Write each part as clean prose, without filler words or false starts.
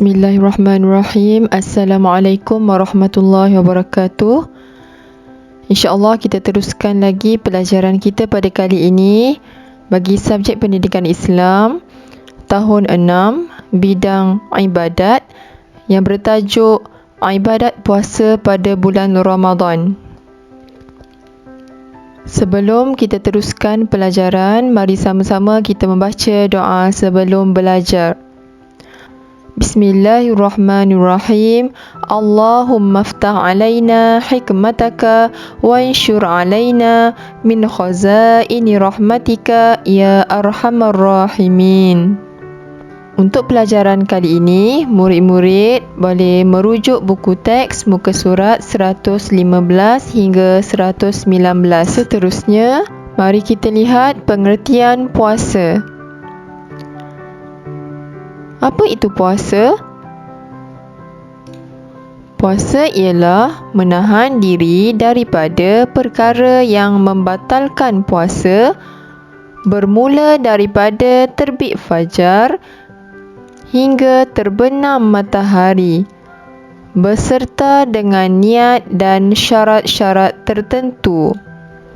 Bismillahirrahmanirrahim. Assalamualaikum warahmatullahi wabarakatuh. InsyaAllah kita teruskan lagi pelajaran kita pada kali ini bagi subjek pendidikan Islam tahun 6 bidang ibadat yang bertajuk ibadat puasa pada bulan Ramadan. Sebelum kita teruskan pelajaran, mari sama-sama kita membaca doa sebelum belajar. Bismillahirrahmanirrahim. Allahumma aftah alaina hikmataka wa anshur alaina min khazaini rahmatika ya arhamar rahimin. Untuk pelajaran kali ini, murid-murid boleh merujuk buku teks muka surat 115 hingga 119. Seterusnya, mari kita lihat pengertian puasa. Apa itu puasa? Puasa ialah menahan diri daripada perkara yang membatalkan puasa bermula daripada terbit fajar hingga terbenam matahari beserta dengan niat dan syarat-syarat tertentu.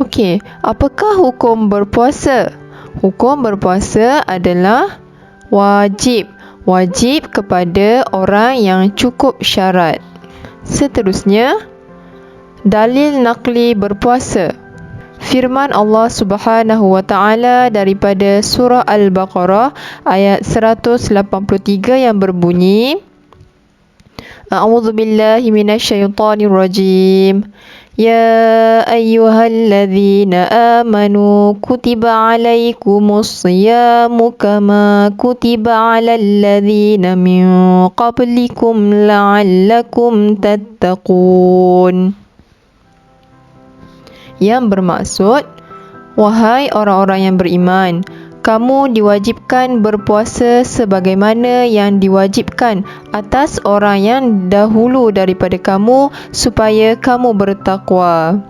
Okey, apakah hukum berpuasa? Hukum berpuasa adalah wajib kepada orang yang cukup syarat. Seterusnya, dalil nakli berpuasa. Firman Allah Subhanahu wa taala daripada surah Al-Baqarah ayat 183 yang berbunyi, A'udzu billahi minasyaitonir rajim. Ya ayyuhalladzina amanu kutiba alaikumus siyamu kama kutiba alal ladzina min qablikum la'allakum tattaqun. Yang bermaksud, wahai orang-orang yang beriman, kamu diwajibkan berpuasa sebagaimana yang diwajibkan atas orang yang dahulu daripada kamu supaya kamu bertakwa.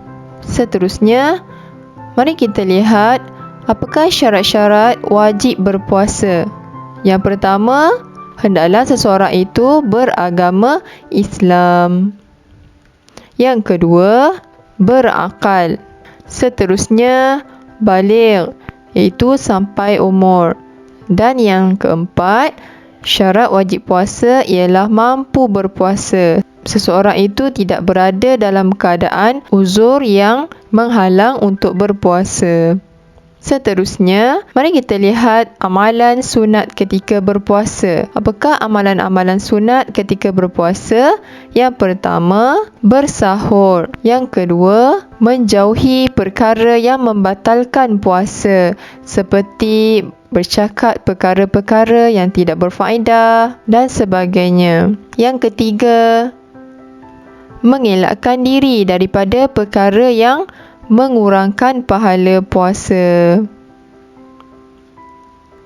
Seterusnya, mari kita lihat apakah syarat-syarat wajib berpuasa. Yang pertama, hendaklah seseorang itu beragama Islam. Yang kedua, berakal. Seterusnya, baligh, iaitu sampai umur. Dan yang keempat, syarat wajib puasa ialah mampu berpuasa. Seseorang itu tidak berada dalam keadaan uzur yang menghalang untuk berpuasa. Seterusnya, mari kita lihat amalan sunat ketika berpuasa. Apakah amalan-amalan sunat ketika berpuasa? Yang pertama, bersahur. Yang kedua, menjauhi perkara yang membatalkan puasa seperti bercakap perkara-perkara yang tidak berfaedah dan sebagainya. Yang ketiga, mengelakkan diri daripada perkara yang mengurangkan pahala puasa.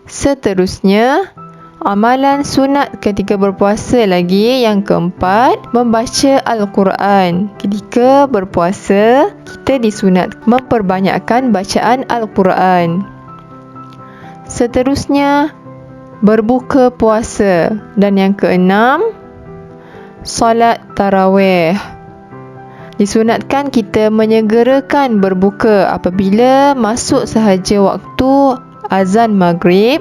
Seterusnya, amalan sunat ketika berpuasa lagi. Yang keempat, membaca Al-Quran. Ketika berpuasa, kita disunat memperbanyakkan bacaan Al-Quran. Seterusnya, berbuka puasa. Dan yang keenam, solat tarawih. Disunatkan kita menyegerakan berbuka apabila masuk sahaja waktu azan maghrib.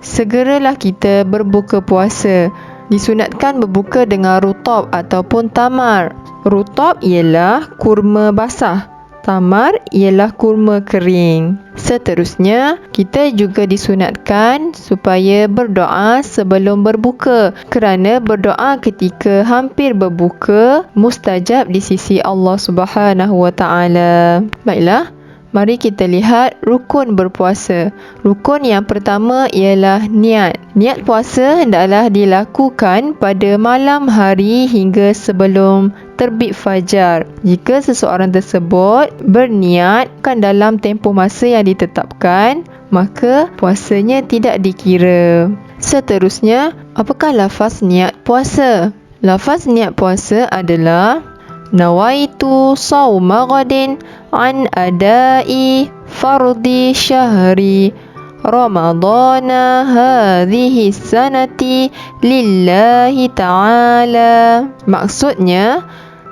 Segeralah kita berbuka puasa. Disunatkan berbuka dengan rutab ataupun tamar. Rutab ialah kurma basah. Tamar ialah kurma kering. Seterusnya, kita juga disunatkan supaya berdoa sebelum berbuka, kerana berdoa ketika hampir berbuka mustajab di sisi Allah Subhanahu wa taala. Baiklah, mari kita lihat rukun berpuasa. Rukun yang pertama ialah niat. Niat puasa hendaklah dilakukan pada malam hari hingga sebelum terbit fajar. Jika seseorang tersebut berniat dalam tempoh masa yang ditetapkan, maka puasanya tidak dikira. Seterusnya, apakah lafaz niat puasa? Lafaz niat puasa adalah nawaitu sawma ghadin an adai fardi syahri Ramadana hadhihi sanati lillahi ta'ala. Maksudnya,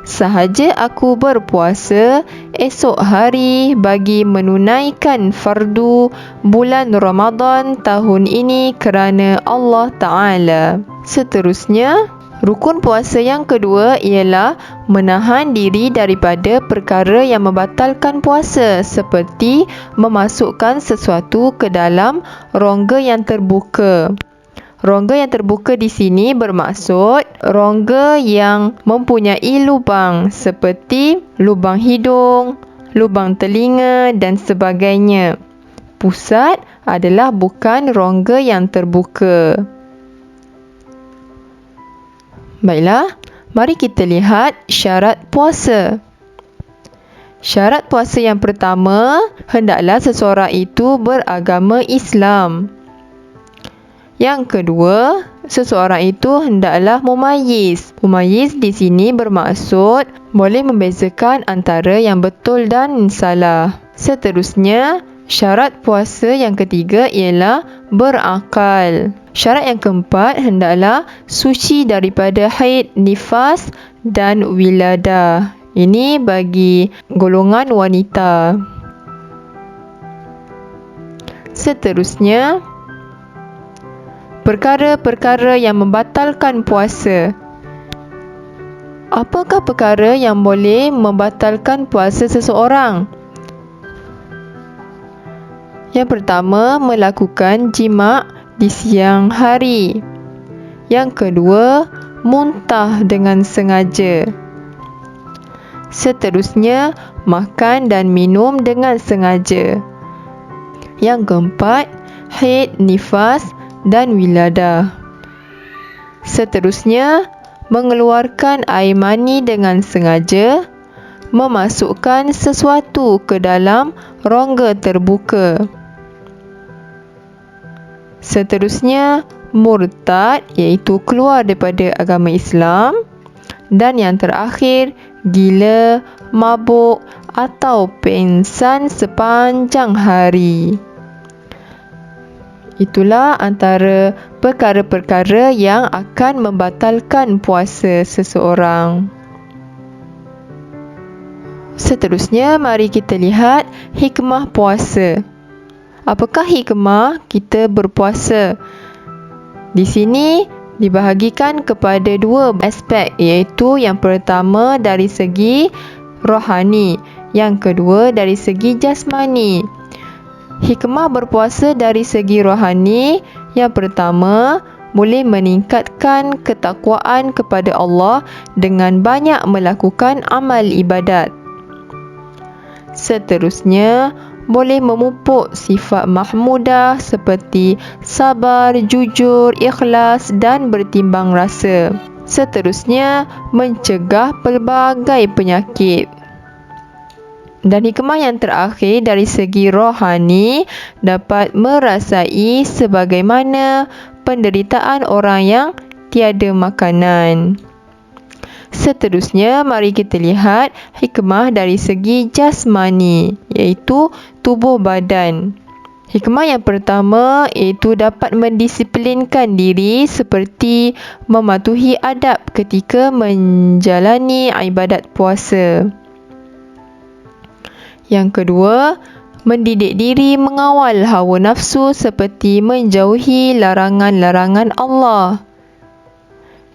sahaja aku berpuasa esok hari bagi menunaikan fardu bulan Ramadan tahun ini kerana Allah Ta'ala. Seterusnya, rukun puasa yang kedua ialah menahan diri daripada perkara yang membatalkan puasa seperti memasukkan sesuatu ke dalam rongga yang terbuka. Rongga yang terbuka di sini bermaksud rongga yang mempunyai lubang seperti lubang hidung, lubang telinga dan sebagainya. Pusat adalah bukan rongga yang terbuka. Baiklah, mari kita lihat syarat puasa. Syarat puasa yang pertama, hendaklah seseorang itu beragama Islam. Yang kedua, seseorang itu hendaklah mumayyiz. Mumayyiz di sini bermaksud boleh membezakan antara yang betul dan salah. Seterusnya, syarat puasa yang ketiga ialah berakal. Syarat yang keempat, hendaklah suci daripada haid, nifas dan wiladah. Ini bagi golongan wanita. Seterusnya, perkara-perkara yang membatalkan puasa. Apakah perkara yang boleh membatalkan puasa seseorang? Yang pertama, melakukan jima' di siang hari. Yang kedua, muntah dengan sengaja. Seterusnya, makan dan minum dengan sengaja. Yang keempat, haid, nifas dan wiladah. Seterusnya, mengeluarkan air mani dengan sengaja, memasukkan sesuatu ke dalam rongga terbuka. Seterusnya, murtad iaitu keluar daripada agama Islam. Dan yang terakhir, gila, mabuk atau pengsan sepanjang hari. Itulah antara perkara-perkara yang akan membatalkan puasa seseorang. Seterusnya, mari kita lihat hikmah puasa. Apakah hikmah kita berpuasa? Di sini dibahagikan kepada dua aspek, iaitu yang pertama dari segi rohani, yang kedua dari segi jasmani. Hikmah berpuasa dari segi rohani, yang pertama, boleh meningkatkan ketakwaan kepada Allah dengan banyak melakukan amal ibadat. Seterusnya, boleh memupuk sifat mahmudah seperti sabar, jujur, ikhlas dan bertimbang rasa. Seterusnya, mencegah pelbagai penyakit. Dan hikmah yang terakhir dari segi rohani dapat merasai sebagaimana penderitaan orang yang tiada makanan. Seterusnya, mari kita lihat hikmah dari segi jasmani, iaitu tubuh badan. Hikmah yang pertama iaitu dapat mendisiplinkan diri seperti mematuhi adab ketika menjalani ibadat puasa. Yang kedua, mendidik diri mengawal hawa nafsu seperti menjauhi larangan-larangan Allah.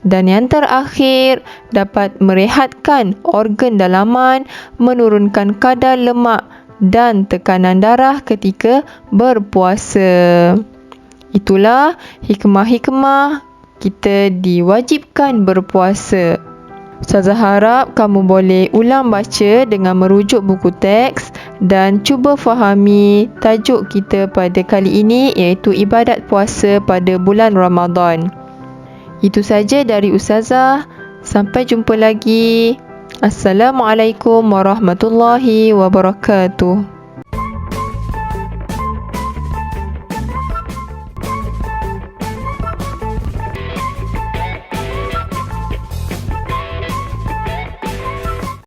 Dan yang terakhir, dapat merehatkan organ dalaman, menurunkan kadar lemak dan tekanan darah ketika berpuasa. Itulah hikmah-hikmah kita diwajibkan berpuasa. Ustazah harap kamu boleh ulang baca dengan merujuk buku teks dan cuba fahami tajuk kita pada kali ini, iaitu ibadat puasa pada bulan Ramadan. Itu saja dari Ustazah. Sampai jumpa lagi. Assalamualaikum warahmatullahi wabarakatuh.